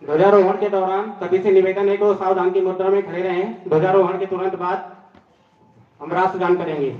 ध्वजारोहण के दौरान सभी से निवेदन है कि सावधान की मुद्रा में खड़े रहें। ध्वजारोहण के तुरंत बाद हम राष्ट्रगान करेंगे।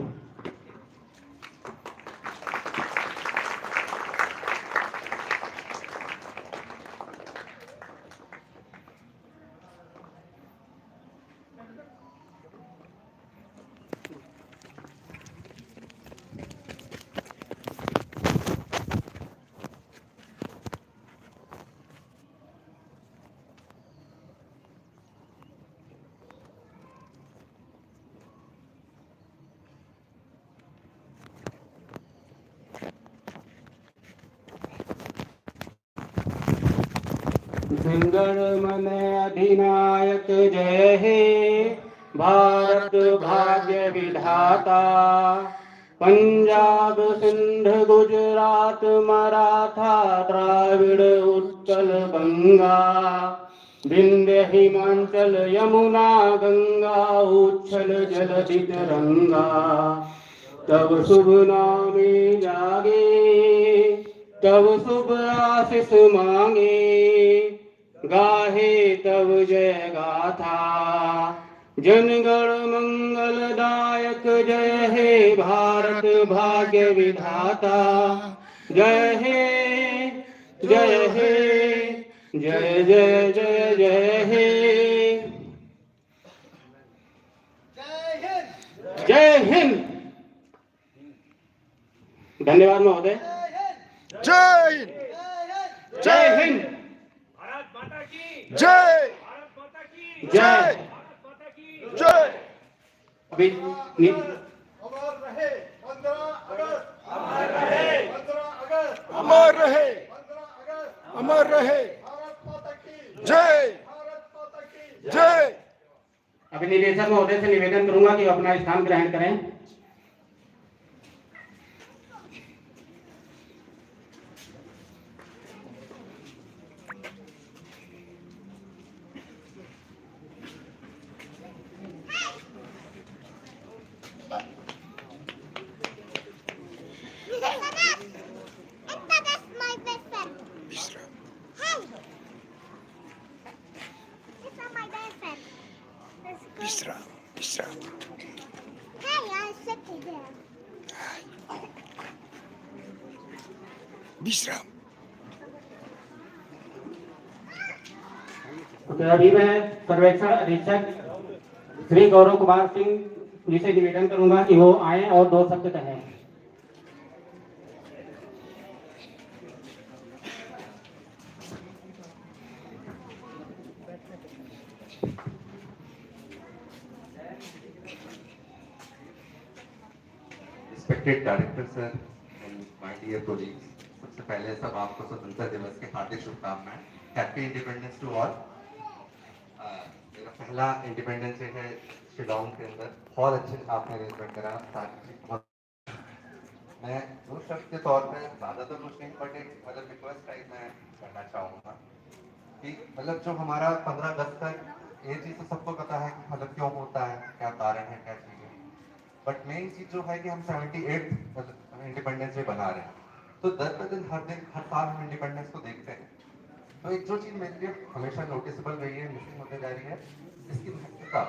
गण अधिनायक जय हे, भारत भाग्य विधाता। पंजाब सिंध गुजरात मराठा द्राविड़ उत्कल गंगा, विंध्य हिमाचल यमुना गंगा उच्छल जलधि तरंगा। तब शुभ नामे जागे, तब शुभ आशीष मांगे, गाहे तब जय गाथा। जनगण मंगलदायक जय हे, भारत भाग्य विधाता। जय हे जय हे, जय जय जय जय हे। जय हिंद। धन्यवाद महोदय। जय हिंद। जय हिंद। भारत माता की जय। भारत माता की जय। भारत माता की जय। अभी अमर रहे 15 अगस्त। अमर रहे 15 अगस्त। अमर रहे 15 अगस्त। अमर रहे भारत माता की जय भारत माता की जय। अभी निदेशक महोदय से निवेदन करूंगा कि अपना स्थान ग्रहण करें। विश्राम विश्राम। विश्राम। तो अभी मैं सर्वेक्षण अधीक्षक श्री गौरव कुमार सिंह जी से निवेदन करूंगा कि वो आए और 2 शब्द कहें। Respected director sir and my dear colleagues, सबसे पहले सब आपको स्वतंत्रता दिवस के हार्दिक शुभकामनाएं। Happy independence to all. मेरा पहला इंडिपेंडेंस डे है शिलांग के अंदर। बहुत अच्छे आपने अरेंजमेंट करा। मैं 2 शब्द के तौर पे ज़्यादा तो कुछ नहीं, बट एक मतलब रिक्वेस्ट टाइप मैं करना चाहूँगा कि मतलब जो हमारा 15 अगस्त तक ये चीज़ तो सबको पता है कि मतलब क्यों होता है, क्या कारण है, क्या चीज़ है, बट मेन चीज जो है कि हम 78 इंडिपेंडेंस डे बना रहे हैं। तो दिन हर साल हम इंडिपेंडेंस को देखते हैं। तो एक जो चीज मेरे लिए हमेशा नोटिसेबल रही है, मिसिंग होते जा रही है, इसकी महत्वता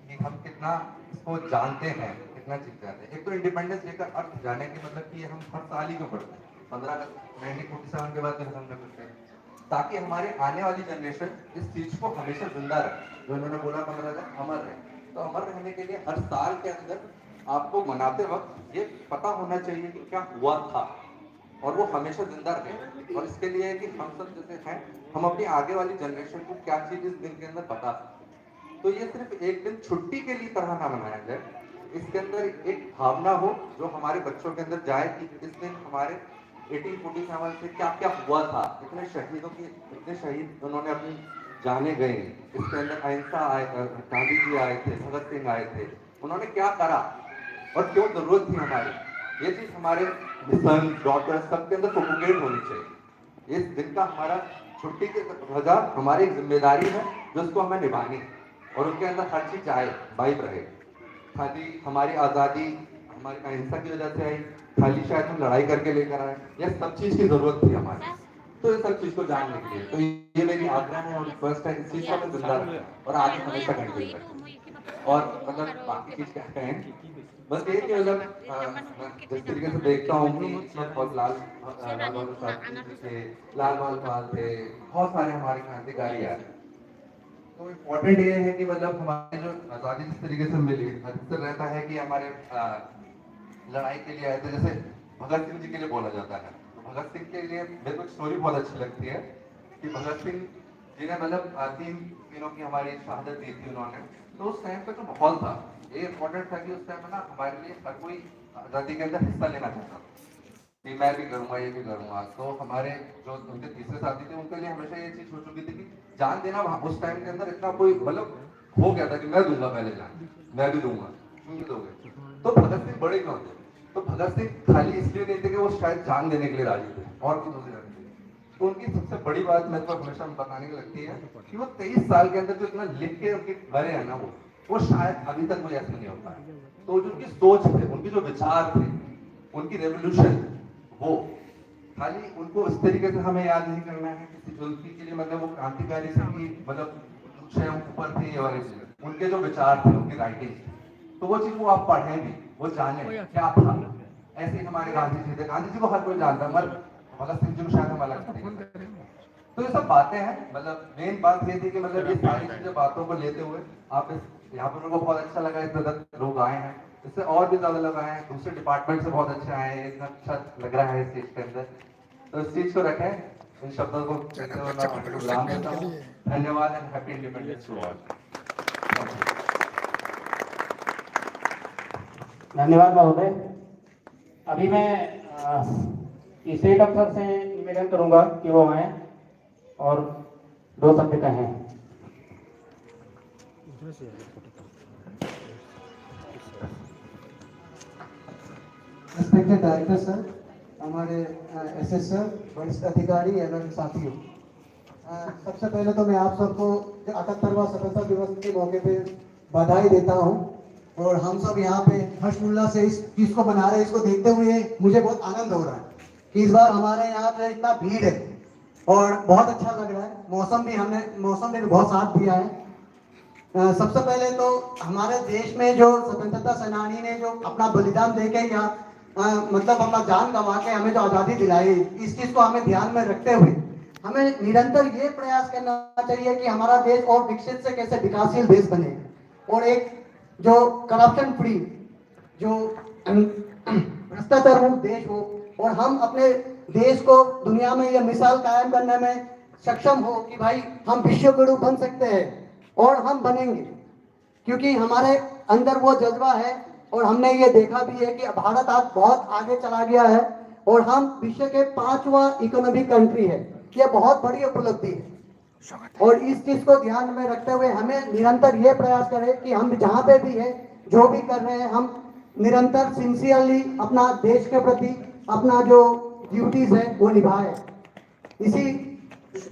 कि हम कितना इसको जानते हैं, कितना चीज जानते हैं। एक तो इंडिपेंडेंस डे का अर्थ जाने के मतलब कि हम हर साल ही क्यों पढ़ते हैं। 15 अगस्त 1947 के बाद फिर हम करते हैं ताकि हमारे आने वाली जनरेशन इस चीज को हमेशा जिंदा रहे। जो इन्होंने बोला 15 अगस्त अमर रहे, तो अमर रहने के लिए हर साल के अंदर आपको मनाते वक्त ये पता होना चाहिए कि क्या हुआ था और वो हमेशा जिंदा रहे। और इसके लिए कि हम सब जैसे हैं, हम अपनी आगे वाली जनरेशन को क्या चीज इस दिन के अंदर बता सकते। तो ये सिर्फ एक दिन छुट्टी के लिए तरह ना मनाया जाए, इसके अंदर एक भावना हो जो हमारे बच्चों के अंदर जाए कि इस दिन हमारे 1847 से क्या क्या हुआ था। इतने शहीदों की, इतने शहीद उन्होंने अपनी जाने गए। इसके अंदर अहिंसा आए, गांधी जी आए थे, भगत सिंह आए थे, उन्होंने क्या करा और क्यों जरूरत थी हमारी। ये चीज हमारे सन डॉटर सबके अंदर प्रोपोगेट होनी चाहिए। इस दिन का हमारा छुट्टी के वजह हमारी एक जिम्मेदारी है जो उसको हमें निभानी है और उनके अंदर हर चीज आए, वाइब रहे। खाली हमारी आज़ादी हमारे अहिंसा की वजह से आई, खाली शायद हम लड़ाई करके लेकर आए, यह सब चीज की जरूरत थी हमारी, तो ये सब चीज को जानने के लिए, तो ये मेरी आग्रह है और फर्स्ट है, इस चीज को हमें जिंदा रखें और आगे हमेशा कंटिन्यू रखें। और मतलब बाकी चीज क्या कहें, बस ये कि मतलब जिस तरीके से देखता हूँ कि इसमें बहुत लाल बहादुर शास्त्री जी थे, लाल बाल थे, बहुत सारे हमारे क्रांतिकारी आए। तो इम्पोर्टेंट ये है कि मतलब हमारे जो आज़ादी जिस तरीके से मिली, अधिकतर रहता है कि हमारे लड़ाई के लिए आए थे, जैसे भगत सिंह जी के लिए बोला जाता है, तो भगत सिंह के लिए मेरे को स्टोरी बहुत अच्छी लगती है कि भगत सिंह जी ने मतलब 3 दिनों की हमारी शहादत दी थी उन्होंने, तो उस टाइम पे जो माहौल था ये इम्पोर्टेंट था कि उस टाइम में ना हमारे लिए हर कोई आज़ादी के अंदर हिस्सा लेना चाहता था कि मैं भी करूँगा, ये भी करूँगा। तो हमारे जो उनके तीसरे साथी थे उनके लिए हमेशा ये चीज हो चुकी थी कि जान देना उस टाइम के अंदर इतना कोई मतलब हो गया था कि मैं दूंगा पहले जान, मैं भी दूंगा, तुम भी दोगे। तो भगत सिंह बड़े कौन थे? तो भगत सिंह खाली इसलिए नहीं थे कि वो शायद जान देने के लिए राजी थे और कुछ दूसरी राजी थे। तो उनकी सबसे बड़ी बात मेरे को हमेशा बताने की लगती है कि वो 23 साल के अंदर जो इतना लिख के उनके मरे हैं ना, वो शायद अभी तक मुझे ऐसा नहीं होता है। तो जो उनकी सोच थे, उनके जो विचार थे, उनकी रेवोल्यूशन, वो खाली उनको इस तरीके से हमें याद नहीं करना है किसी उनकी के लिए मतलब वो क्रांतिकारी से की मतलब से ऊपर थे, ये वाली चीज उनके जो विचार थे, उनकी राइटिंग, तो वो चीज वो आप पढ़ें भी, वो जाने क्या था। ऐसे ही हमारे गांधी जी थे, गांधी जी को हर कोई जानता है, मगर भगत सिंह जी को शायद हम अलग करेंगे। तो ये सब बातें हैं, मतलब मेन बात ये थी कि मतलब ये सारी चीजें बातों को लेते हुए आप यहाँ पर मेरे को बहुत अच्छा लगा, इतने ज्यादा लोग आए हैं, इससे और भी ज्यादा लोग आए हैं, दूसरे डिपार्टमेंट से बहुत अच्छे आए हैं, इतना अच्छा लग रहा है इस चीज के अंदर। तो इस चीज को रखें, इन शब्दों को कहते हुए मैं आपको गुलाम देता हूँ। धन्यवाद and happy independence to all. धन्यवाद महोदय। अभी मैं स्टेट अफसर से निवेदन करूंगा कि वो आए और 2 शब्द कहें। रिस्पेक्टेड डायरेक्टर सर, हमारे एसएस सर, वरिष्ठ अधिकारी एवं साथियों, सबसे पहले तो मैं आप सबको 78वां स्वतंत्रता दिवस के मौके पे बधाई देता हूं और हम सब यहाँ पे हर्षोल्लास से इस चीज को मना रहे हैं। इसको देखते हुए मुझे बहुत आनंद हो रहा है कि इस बार हमारे यहाँ पे इतना भीड़ है और बहुत अच्छा लग रहा है। मौसम ने भी बहुत साथ दिया है। सबसे पहले तो हमारे देश में जो स्वतंत्रता सेनानी ने जो अपना बलिदान देके या मतलब अपना जान गंवा के हमें जो आज़ादी दिलाई, इस चीज को हमें ध्यान में रखते हुए हमें निरंतर ये प्रयास करना चाहिए कि हमारा देश और विकसित से कैसे विकासशील देश बने और एक जो करप्शन फ्री, जो भ्रष्टाचार मुक्त देश हो और हम अपने देश को दुनिया में यह मिसाल कायम करने में सक्षम हो कि भाई हम विश्व गुरु बन सकते हैं और हम बनेंगे, क्योंकि हमारे अंदर वो जज्बा है और हमने ये देखा भी है कि भारत आज बहुत आगे चला गया है और हम विश्व के 5वां इकोनॉमिक कंट्री है। ये बहुत बड़ी उपलब्धि है और इस चीज को ध्यान में रखते हुए हमें निरंतर ये प्रयास करें कि हम जहाँ पे भी है, जो भी कर रहे हैं, हम निरंतर सिंसियरली अपना देश के प्रति अपना जो ड्यूटीज है वो निभाए। इसी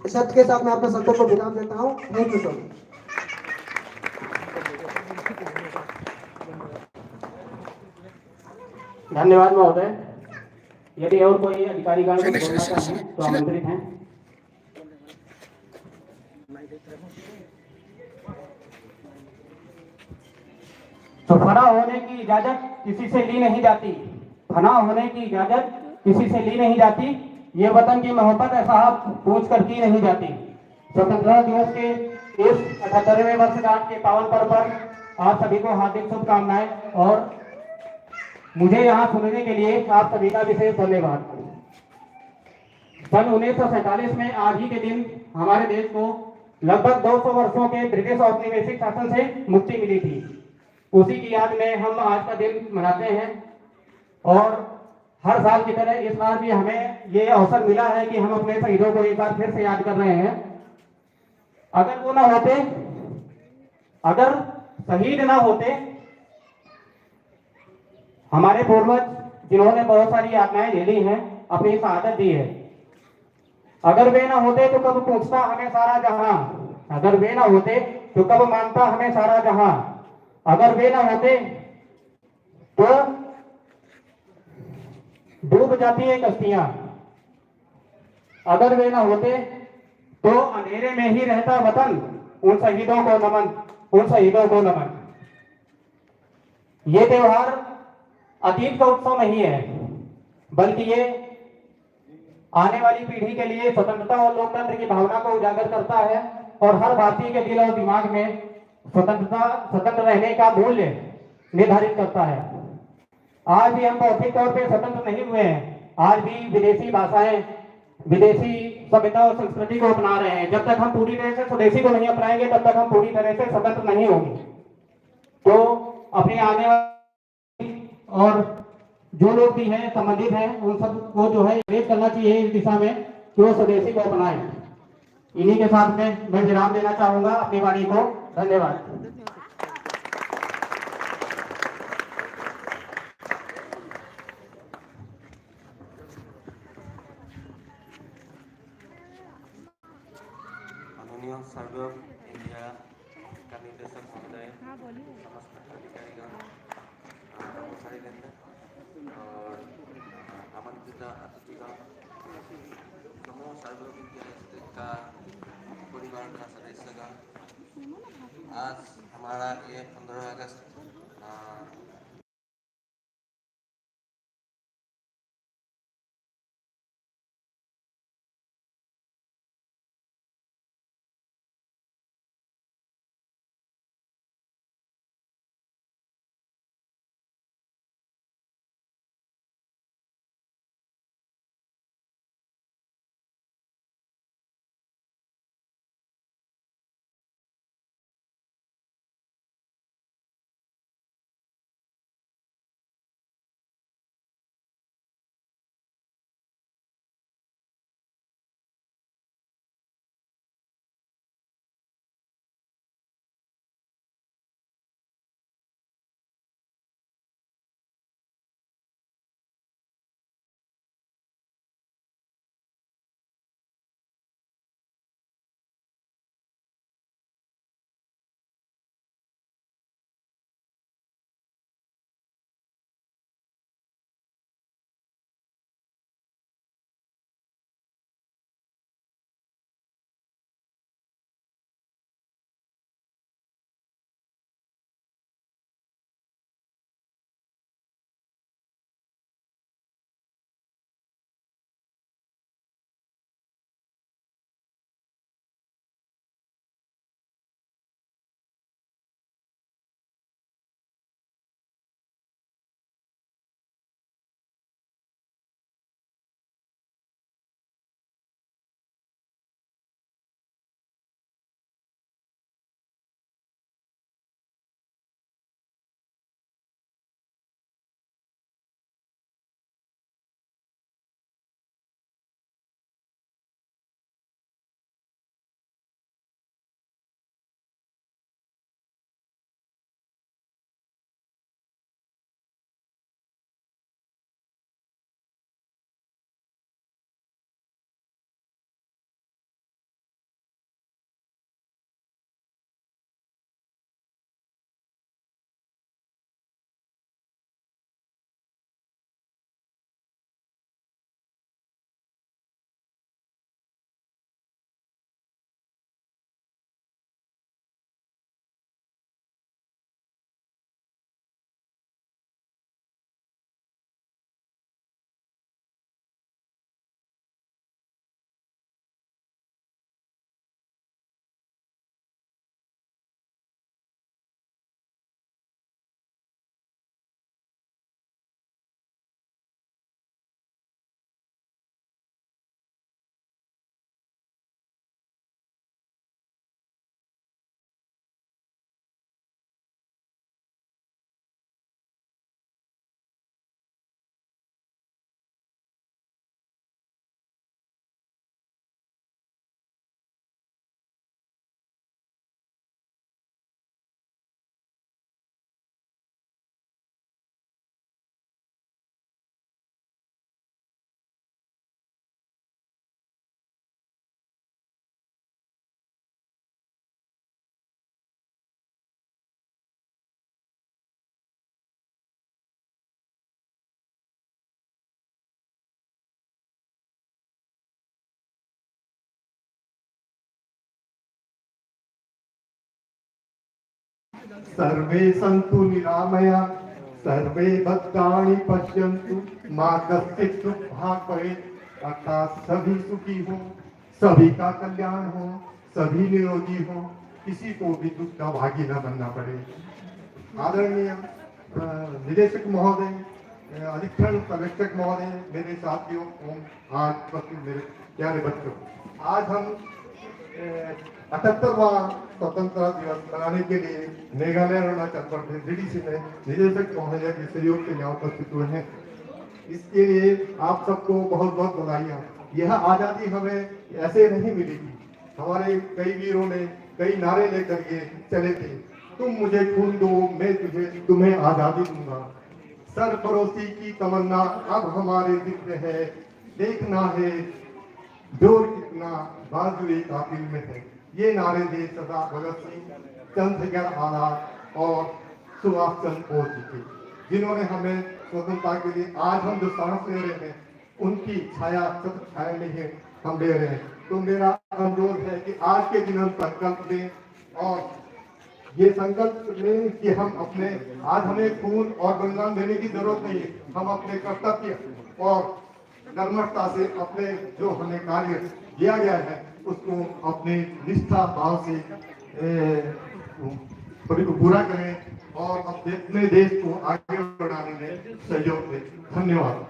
शब्द के साथ मैं अपने शब्दों को विराम देता हूँ। Thank you so much. धन्यवाद महोदय। यदि और कोई अधिकारीगण बोलना चाहें तो आमंत्रित हैं। तो फना होने की इजाजत किसी से ली नहीं जाती, फना होने की इजाजत किसी से ली नहीं जाती, ये वतन की मोहब्बत ऐसा आप पूछ कर की नहीं जाती। स्वतंत्रता दिवस के इस 78वें वर्षगांठ के पावन पर्व पर आप सभी को हार्दिक शुभकामनाएं और मुझे यहाँ सुनने के लिए आप सभी का विशेष धन्यवाद। सन 1947 में आज ही के दिन हमारे देश को लगभग 200 वर्षों के ब्रिटिश औपनिवेशिक शासन से मुक्ति मिली थी। उसी की याद में हम आज का दिन मनाते हैं और हर साल की तरह इस बार भी हमें ये अवसर मिला है कि हम अपने शहीदों को एक बार फिर से याद कर रहे हैं। अगर वो ना होते, अगर शहीद ना होते, हमारे पूर्वज जिन्होंने बहुत सारी यातनाएं झेली हैं, अपनी शहादत दी है, अगर वे ना होते तो कब पूछता हमें सारा जहां, अगर वे ना होते तो कब मानता हमें सारा जहां, अगर वे ना होते तो डूब जाती है कश्तियां, अगर वे न होते तो अंधेरे में ही रहता वतन। उन शहीदों को नमन, उन शहीदों को नमन। ये त्योहार अतीत का उत्सव नहीं है, बल्कि ये आने वाली पीढ़ी के लिए स्वतंत्रता और लोकतंत्र की भावना को उजागर करता है और हर भारतीय के दिल और दिमाग में स्वतंत्र रहने का मूल्य निर्धारित करता है। आज भी हम भौतिक तौर पे स्वतंत्र नहीं हुए हैं। आज भी विदेशी भाषाएं, विदेशी सभ्यता और संस्कृति को अपना रहे हैं। जब तक हम पूरी तरह से स्वदेशी को नहीं अपनाएंगे, तब तक हम पूरी तरह से स्वतंत्र नहीं होंगे। तो अपने आने वाले और जो लोग भी हैं, संबंधित हैं, उन सब को जो है प्रेरित करना चाहिए इस दिशा में कि वो स्वदेशी को अपनाएं। इन्हीं के साथ में मैं विराम देना चाहूंगा अपनी वाणी को। धन्यवाद। माननीय सर्वे ऑफ इंडिया का निर्देशक महोदय, समस्त अधिकारीगण, कर्मचारीवृंद और आमंत्रित अतिथिगण, समूह सर्वे ऑफ इंडिया का परिवार का सदस्यगण, आज हमारा ये 15 अगस्त सर्वे सन्तु निरामया सर्वे भद्राणि पश्यन्तु मां कश्चित् दुःखभाग् भवेत्। अर्थात सभी सुखी हो, सभी का कल्याण हो, सभी निरोगी हो, किसी को भी दुख का भागी न बनना पड़े। आदरणीय निदेशक महोदय, अधीक्षण संरक्षक महोदय, मेरे साथियों, आज उपस्थित मेरे प्यारे बच्चों, आज हम 78वां स्वतंत्रता दिवस मनाने के लिए मेघालय अरुणाचल प्रदेश डीडीसी में निदेशक महोदय के सहयोग से यहाँ उपस्थित हुए हैं। इसके लिए आप सबको बहुत बहुत बधाइयाँ। यह आज़ादी हमें ऐसे नहीं मिली थी, हमारे कई वीरों ने कई नारे लेकर के चले थे, तुम मुझे खून दो मैं तुम्हें आज़ादी दूंगा। सरफरोशी की तमन्ना अब हमारे दिल में है, देखना है जोर कितना बाजुए कातिल में है। ये नारे दे सदा भगत सिंह, चंद्रशेखर आजाद और सुभाष चंद्र बोस जी थे, जिन्होंने हमें स्वतंत्रता के लिए आज हम जो सांस ले रहे हैं उनकी छाया सत छाया में ही हम ले रहे हैं। तो मेरा अनुरोध है कि आज के दिन हम संकल्प लें और ये संकल्प लें कि हम अपने आज हमें खून और बलिदान देने की जरूरत नहीं है, हम अपने कर्तव्य और कर्मठता से अपने जो हमें कार्य दिया गया है उसको अपने निष्ठा भाव से पूरा करें और अपने देश को आगे बढ़ाने में सहयोग दें। धन्यवाद।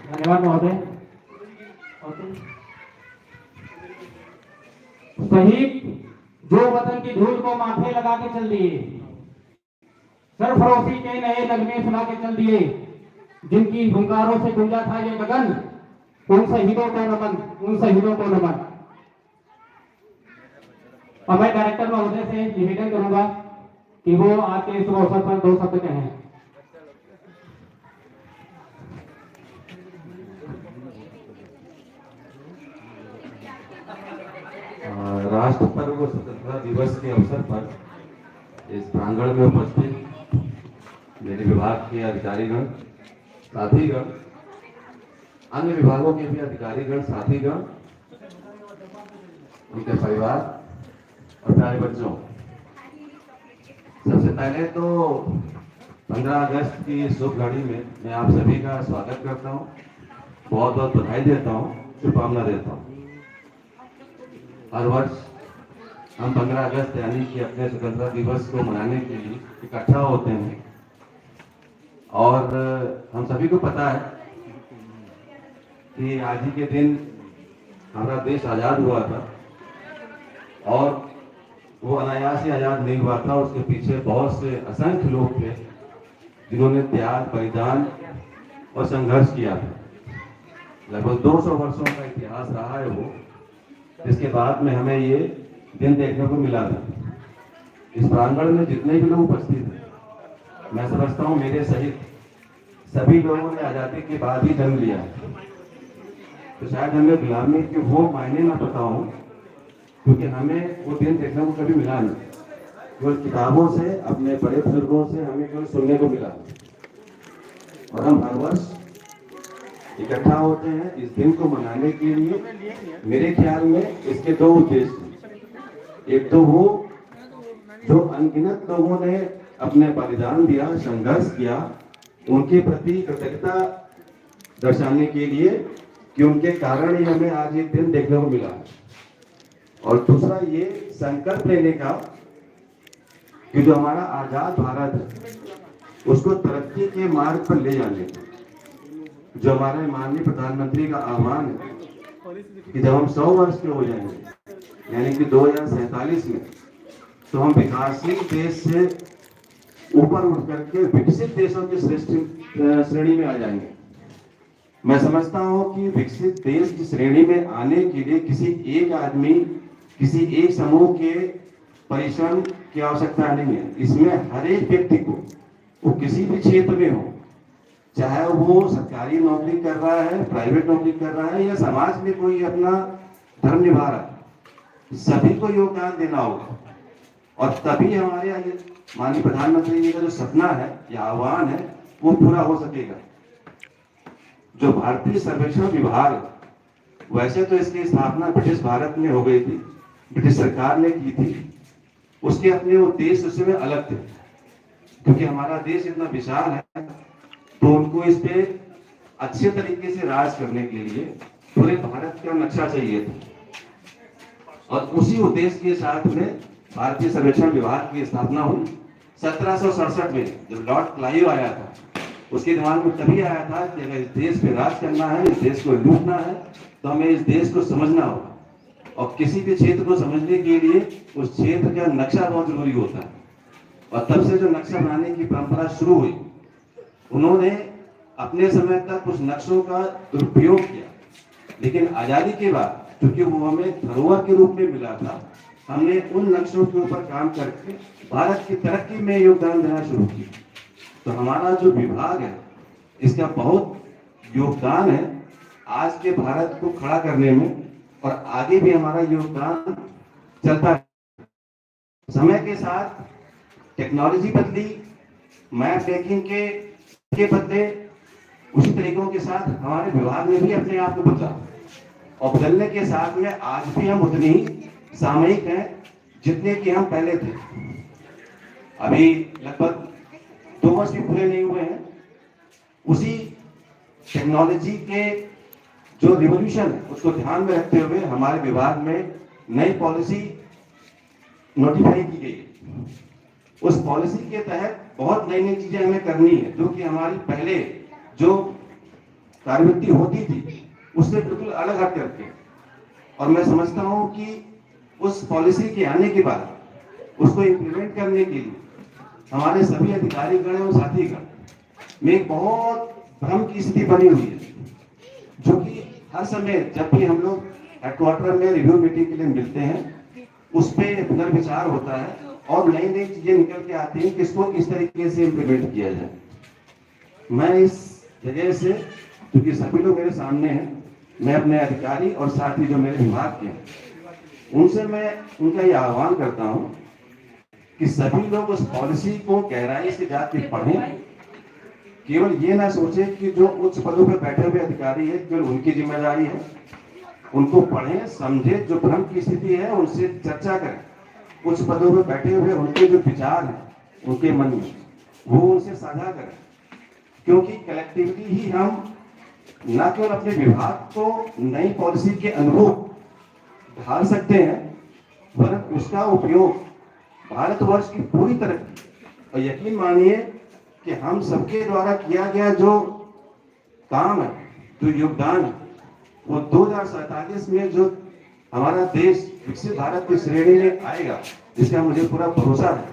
धन्यवाद महोदय। शहीद जो वतन की धूल को माथे लगा के चल दिए, सरफरोशी के नए नगमे सुना के चल दिए, जिनकी हुंकारों से गूंजा था ये गगन, उन शहीदों को नमन, उन शहीदों को नमन। और मैं डायरेक्टर महोदय से निवेदन करूंगा कि वो आज के इस अवसर पर 2 शब्द कहें। राष्ट्र पर्व स्वतंत्रता दिवस के अवसर पर इस प्रांगण में उपस्थित मेरे विभाग के अधिकारीगण, साथीगण, अन्य विभागों के भी अधिकारीगण, साथीगण, उनके परिवार और प्यारे बच्चों, सबसे पहले तो 15 अगस्त की शुभ घड़ी में मैं आप सभी का स्वागत करता हूं, बहुत बहुत बधाई देता हूं, शुभकामना देता हूं। हर वर्ष हम 15 अगस्त यानी कि अपने स्वतंत्रता दिवस को मनाने के लिए इकट्ठा होते हैं और हम सभी को पता है कि आज ही के दिन हमारा देश आज़ाद हुआ था और वो अनायास ही आज़ाद नहीं हुआ था, उसके पीछे बहुत से असंख्य लोग थे जिन्होंने त्याग, बलिदान और संघर्ष किया था। लगभग 200 वर्षों का इतिहास रहा है वो, जिसके बाद में हमें ये दिन देखने को मिला था। इस प्रांगण में जितने भी लोग उपस्थित हैं, मैं समझता हूँ मेरे सहित सभी लोगों ने आज़ादी के बाद ही जन्म लिया है, तो शायद हमें गुलामी के वो मायने ना पता हो, क्योंकि हमें वो दिन देखने को कभी मिला नहीं, केवल किताबों से, अपने बड़े बुजुर्गों से हमें केवल सुनने को मिला। और हम हर वर्ष इकट्ठा होते हैं इस दिन को मनाने के लिए। मेरे ख्याल में इसके 2 उद्देश्य, एक तो वो जो अनगिनत लोगों ने अपने बलिदान दिया, संघर्ष किया, उनके प्रति कृतज्ञता दर्शाने के लिए कि उनके कारण ही हमें आज एक दिन देखने को मिला। और दूसरा ये संकल्प लेने का कि जो हमारा आजाद भारत है उसको तरक्की के मार्ग पर ले जाने का, जो हमारे माननीय प्रधानमंत्री का आह्वान है कि जब हम 100 वर्ष के हो जाएंगे यानी कि 2047 में, तो हम विकासशील देश से ऊपर उठ करके विकसित देशों की श्रेणी में आ जाएंगे। मैं समझता हूं कि विकसित देश की श्रेणी में आने के लिए किसी एक आदमी, किसी एक समूह के परिश्रम की आवश्यकता नहीं है। इसमें हर एक व्यक्ति को, वो किसी भी क्षेत्र में हो, चाहे वो सरकारी नौकरी कर रहा है, प्राइवेट नौकरी कर रहा है या समाज में कोई अपना धर्म निभा रहा है, सभी को योगदान देना होगा। और तभी हमारे माननीय प्रधानमंत्री जी का जो सपना है या आह्वान है वो पूरा हो सकेगा। जो भारतीय सर्वेक्षण विभाग, वैसे तो इसकी स्थापना ब्रिटिश भारत में हो गई थी, ब्रिटिश सरकार ने की थी, उसके अपने उद्देश्य उसमें अलग थे। क्योंकि हमारा देश इतना विशाल है तो उनको इस पे अच्छे तरीके से राज करने के लिए पूरे भारत का नक्शा चाहिए था। और उसी उद्देश्य के साथ में भारतीय सर्वेक्षण विभाग की स्थापना हुई 1767 में। जब लॉर्ड क्लाइव आया था, उसके दिमाग में तभी आया था कि अगर इस देश पे राज करना है, इस देश को लूटना है, तो हमें इस देश को समझना होगा। और किसी भी क्षेत्र को समझने के लिए उस क्षेत्र का नक्शा बहुत जरूरी होता है। और तब से जो नक्शा बनाने की परंपरा शुरू हुई, उन्होंने अपने समय तक उस नक्शों का दुरुपयोग किया, लेकिन आजादी के बाद क्योंकि वो हमें धरोहर के रूप में मिला था, हमने उन नक्शों के ऊपर काम करके भारत की तरक्की में योगदान देना शुरू किया। तो हमारा जो विभाग है, इसका बहुत योगदान है आज के भारत को खड़ा करने में, और आगे भी हमारा योगदान चलता है। समय के साथ टेक्नोलॉजी बदली, मैप मेकिंग के बदले, उसी तरीकों के साथ हमारे विभाग ने भी अपने आप को बदला, और बदलने के साथ में आज भी हम उतनी ही सामयिक हैं जितने कि हम पहले थे। अभी लगभग 2 वर्ष भी पूरे नहीं हुए हैं, उसी टेक्नोलॉजी के जो रिवोल्यूशन है उसको ध्यान में रखते हुए हमारे विभाग में नई पॉलिसी नोटिफाई की गई है। उस पॉलिसी के तहत बहुत नई नई चीजें हमें करनी है, जो कि हमारी पहले जो कार्यवृत्ति होती थी उससे बिल्कुल अलग हट करके। और मैं समझता हूं कि उस पॉलिसी के आने के बाद उसको इम्प्लीमेंट करने के लिए हमारे सभी अधिकारीगण और साथीगण में एक बहुत भ्रम की स्थिति बनी हुई है, जो कि हर समय जब भी हम लोग हेडक्वार्टर में रिव्यू मीटिंग के लिए मिलते हैं, उस पर पुनर्विचार होता है और नई नई चीजें निकल के आती हैं कि इसको किस तरीके से इम्प्लीमेंट किया जाए। मैं इस जगह से, क्योंकि सभी लोग मेरे सामने हैं, मैं अपने अधिकारी और साथी जो मेरे विभाग के हैं, उनसे मैं उनका ये आह्वान करता हूं कि सभी लोग उस पॉलिसी को गहराई से जाके पढ़ें। केवल ये ना सोचे कि जो उच्च पदों पर बैठे हुए अधिकारी है केवल उनकी जिम्मेदारी है, उनको पढ़ें, समझें, जो भ्रम की स्थिति है उनसे चर्चा करें। उच्च पदों पर बैठे हुए उनके जो विचार हैं उनके मन में, वो उनसे साझा करें, क्योंकि कलेक्टिवली ही हम न केवल अपने विभाग को नई पॉलिसी के अनुरूप ढाल सकते हैं, वरन उसका उपयोग भारतवर्ष की पूरी तरक्की, और यकीन मानिए कि हम सबके द्वारा किया गया जो काम है, जो योगदान है, वो 2047 में जो हमारा देश विकसित भारत की श्रेणी में आएगा, जिसका मुझे पूरा भरोसा है,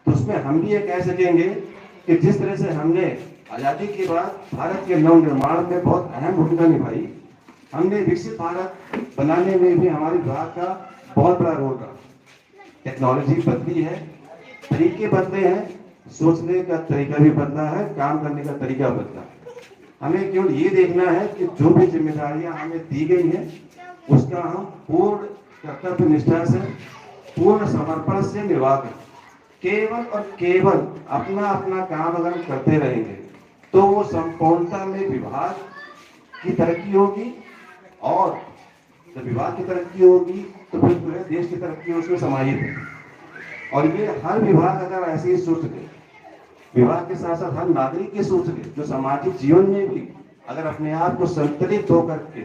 तो उसमें हम भी ये कह सकेंगे कि जिस तरह से हमने आजादी के बाद भारत के नव निर्माण में बहुत अहम भूमिका निभाई, हमने विकसित भारत बनाने में भी हमारे विभाग का बहुत बड़ा रोल रहा। टेक्नोलॉजी बदली है, तरीके बदले हैं, सोचने का तरीका भी बदला है, काम करने का तरीका बदला। हमें केवल ये देखना है कि जो भी जिम्मेदारियां हमें दी गई हैं उसका हम पूर्ण कर्तव्य निष्ठा से, पूर्ण समर्पण से निर्वाह करें। केवल और केवल अपना अपना काम अगर हम करते रहेंगे तो वो संपूर्णता में विभाग की तरक्की होगी, और जब विभाग की तरक्की होगी तो फिर पूरे देश की तरक्की उसमें समाहित है। और ये हर विभाग अगर ऐसे ही सोच ले, विभाग के साथ साथ हर नागरिक की सोच ले, जो सामाजिक जीवन में भी अगर अपने आप को संतुलित होकर के,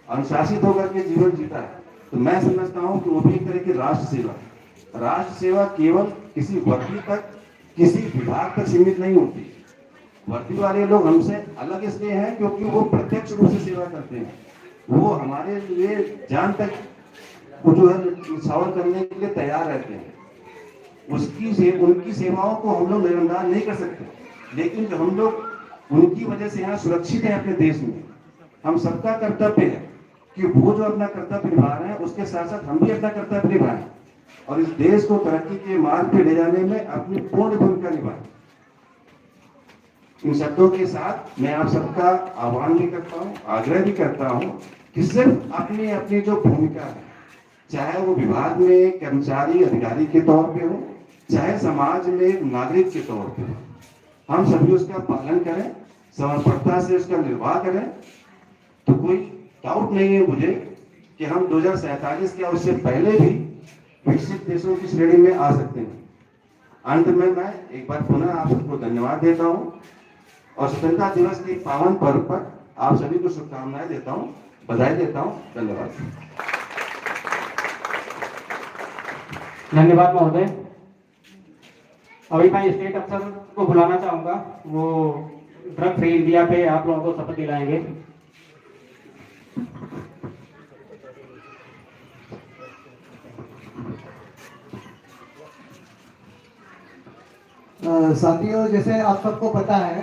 अनुशासित होकर के जीवन जीता है, तो मैं समझता हूँ कि वो भी एक तरह की राष्ट्र सेवा। राष्ट्र सेवा केवल किसी वर्दी तक, किसी विभाग तक सीमित नहीं होती। वर्दी वाले लोग हमसे अलग इसलिए हैं क्योंकि वो प्रत्यक्ष रूप से सेवा करते हैं, वो हमारे लिए जान तक वो जो है न्यौछावर करने के लिए तैयार रहते हैं। उनकी सेवाओं को हम लोग नजरअंदाज नहीं कर सकते, लेकिन जो हम लोग उनकी वजह से यहाँ सुरक्षित है अपने देश में, हम सबका कर्तव्य है कि वो जो अपना कर्तव्य निभा रहे हैं उसके साथ साथ हम भी अपना कर्तव्य निभाएं और इस देश को तरक्की के मार्ग पे ले जाने में अपनी पूर्ण भूमिका निभाएं। इन शब्दों के साथ मैं आप सबका आह्वान भी करता हूँ, आग्रह भी करता हूँ कि सिर्फ अपनी अपनी जो भूमिका है, चाहे वो विभाग में कर्मचारी अधिकारी के तौर पे हो, चाहे समाज में नागरिक के तौर पे हो, हम सभी उसका पालन करें, समर्पणता से उसका निर्वाह करें। तो कोई डाउट नहीं है मुझे कि हम 2047 या उससे पहले भी विकसित देशों की श्रेणी में आ सकते हैं। अंत में मैं एक बार पुनः आप सबको धन्यवाद देता हूं और स्वतंत्रता दिवस के पावन पर्व पर आप सभी को शुभकामनाएं देता हूं, बधाई देता हूं। धन्यवाद। धन्यवाद महोदय। अभी मैं स्टेट अफसर को बुलाना चाहूंगा, वो ड्रग फ्री इंडिया पे आप लोगों को शपथ दिलाएंगे। साथियों, जैसे आप सबको पता है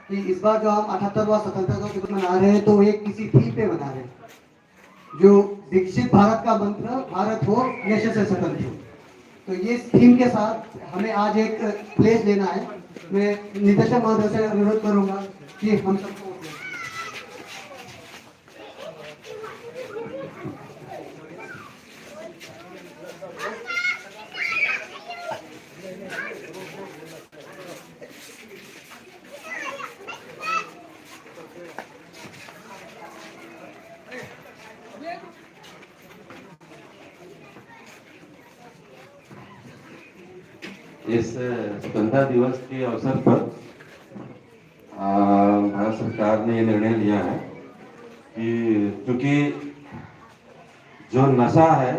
कि इस बार जो हम 78वां स्वतंत्रता दिवस मना रहे हैं, तो एक किसी थीम पे मना रहे हैं जो विकसित भारत का मंत्र, भारत हो नशे से स्वतंत्र हो। तो ये थीम के साथ हमें आज एक प्लेस लेना है। मैं निदेशक महोदय से अनुरोध करूंगा कि हम सबको इस स्वतंत्रता दिवस के अवसर पर भारत सरकार ने ये निर्णय लिया है कि क्योंकि जो नशा है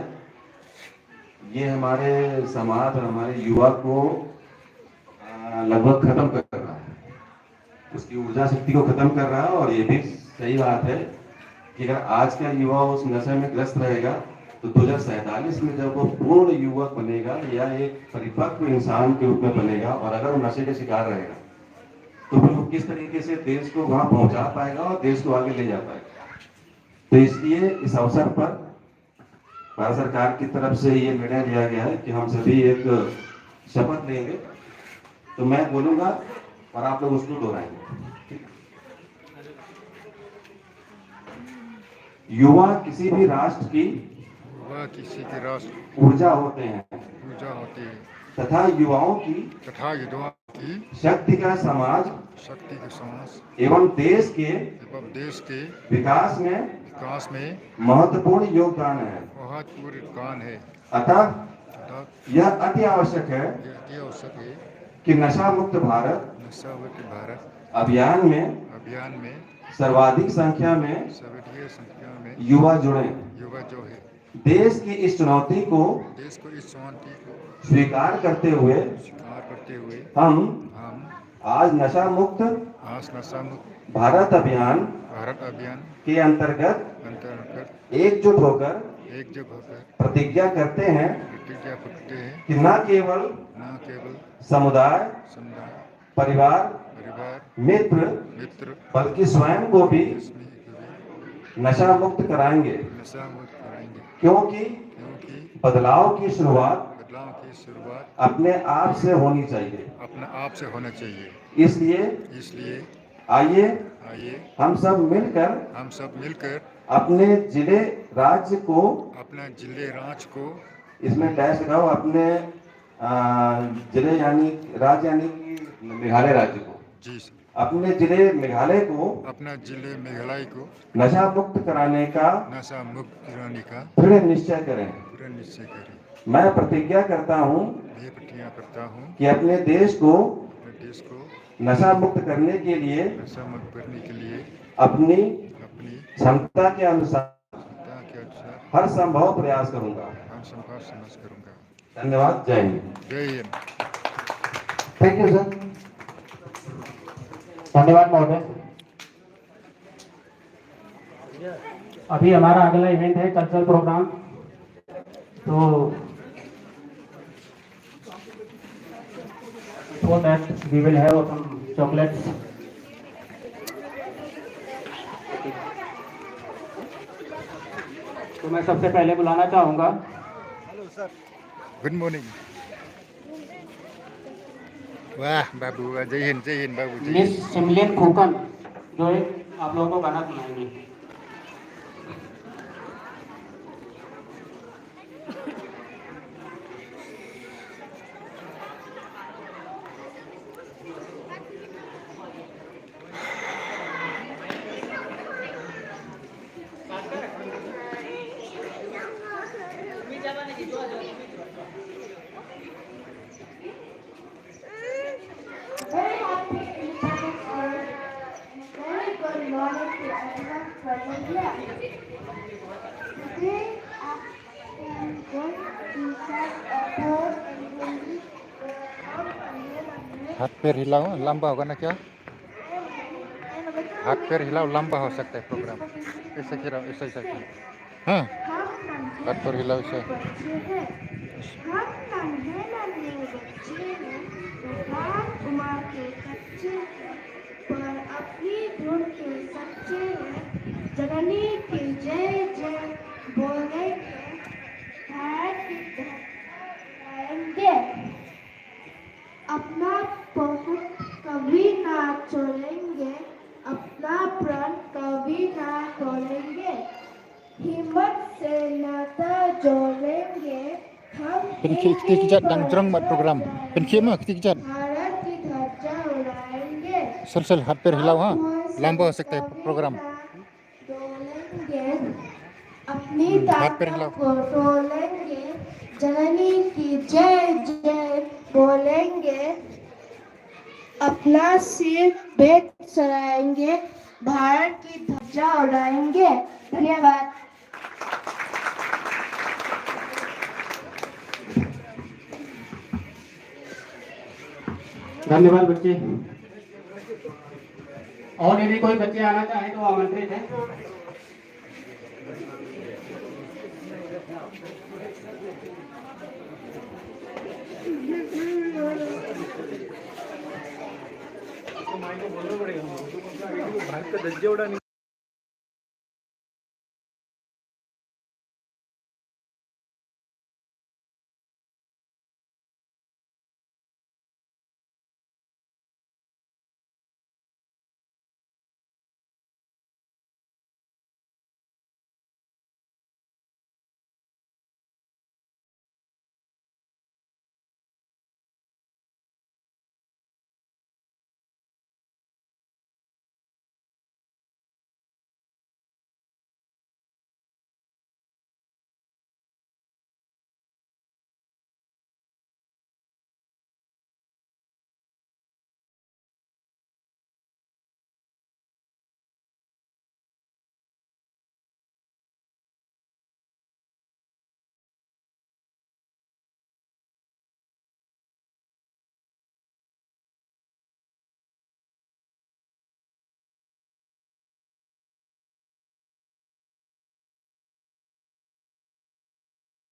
ये हमारे समाज और हमारे युवा को लगभग खत्म कर रहा है, उसकी ऊर्जा शक्ति को खत्म कर रहा है। और ये भी सही बात है कि अगर आज का युवा उस नशे में ग्रस्त रहेगा तो 2047 में जब वो पूर्ण युवक बनेगा या एक परिपक्व इंसान के रूप में बनेगा और अगर वो नशे के शिकार रहेगा तो फिर वो किस तरीके से देश को वहां पहुंचा पाएगा और देश को आगे ले जा पाएगा। तो इसलिए इस अवसर पर भारत सरकार की तरफ से ये निर्णय लिया गया है कि हम सभी एक शपथ लेंगे। तो मैं बोलूंगा और आप लोग उसको दोहराएंगे। युवा किसी भी राष्ट्र की किसी के राष्ट्र ऊर्जा होते हैं पूजा होती है तथा युवाओं की शक्ति का समाज एवं देश के विकास में महत्वपूर्ण योगदान है। अतः यह अति आवश्यक है कि नशा मुक्त भारत अभियान में सर्वाधिक संख्या में युवा जुड़े। देश की इस चुनौती को स्वीकार करते हुए हम आज नशा मुक्त भारत अभियान के अंतर्गत एकजुट होकर प्रतिज्ञा करते हैं कि न केवल समुदाय, परिवार, मित्र बल्कि स्वयं को भी नशा मुक्त कराएंगे, क्योंकि बदलाव की शुरुआत अपने आप से होनी चाहिए। इसलिए आइए हम सब मिलकर अपने जिले राज्य को इसमें डैश लगाओ, अपने जिले यानी राज्य यानी कि मेघालय राज्य को अपने जिले मेघालय को नशा मुक्त कराने का दृढ़ निश्चय करें। मैं प्रतिज्ञा करता हूँ कि अपने देश को नशा मुक्त करने के लिए अपनी क्षमता के अनुसार हर संभव प्रयास करूंगा। धन्यवाद। जय हिंद। Thank you sir. धन्यवाद महोदय। अभी हमारा अगला इवेंट है कल्चरल प्रोग्राम। तो for that we will have some chocolates. तो मैं सबसे पहले बुलाना चाहूँगा गुड मॉर्निंग। वाह बाबू, जय हिंद बाबू। मिस सिमलिन खोकन जो एक आप लोगों को गाना सुनाएंगी। Today I am going to set a pose and release the arm and हाथ पैर हिलाओ, लंबा होगा ना क्या? हाथ पैर हिलाओ, लंबा हो सकता है प्रोग्राम। ऐसे गिराओ, ऐसे ऐसे। हाँ, हाथ पैर हिलाओ ऐसे। हम नन्हे नन्हे बच्चे हैं, भगवान उमा के कच्चे हैं, पर अपनी धुन के सच्चे हैं। जननी की जय जय बोलेंगे, भारत की धड़ाएंगे, अपना बहुत कभी ना छोड़ेंगे, अपना प्रण कभी ना खोलेंगे, हिम्मत से नाता जोड़ेंगे, हम Kejat dan jerang buat program. Pencik mah kejat. Bharat की ध्वजा उड़ाएंगे, Sel हाथ पैर हिलाओ हाँ, लंबा हो सकता है प्रोग्राम। डोलेंगे, अपनी हाथ पैर ताकत हिलाओ। को तोलेंगे, जननी की जय जय बोलेंगे, अपना सिर बेट सराएंगे, भारत की ध्वजा उड़ाएंगे। धन्यवाद। धन्यवाद बच्चे। और यदि कोई बच्चे आना चाहे तो आमंत्रित है।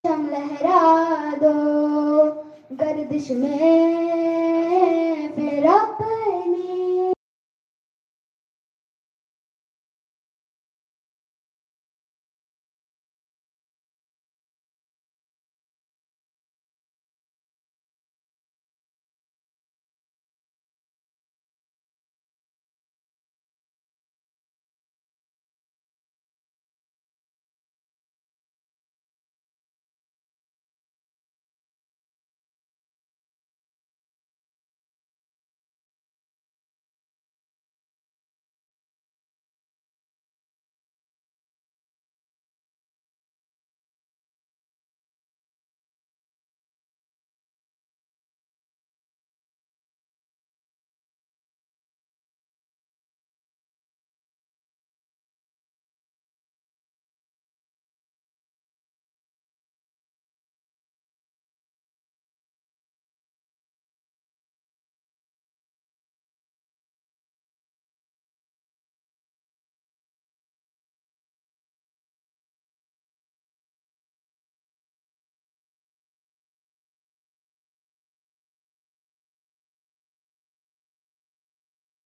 परचम लहरा दो गर्दिश में फिर अपनी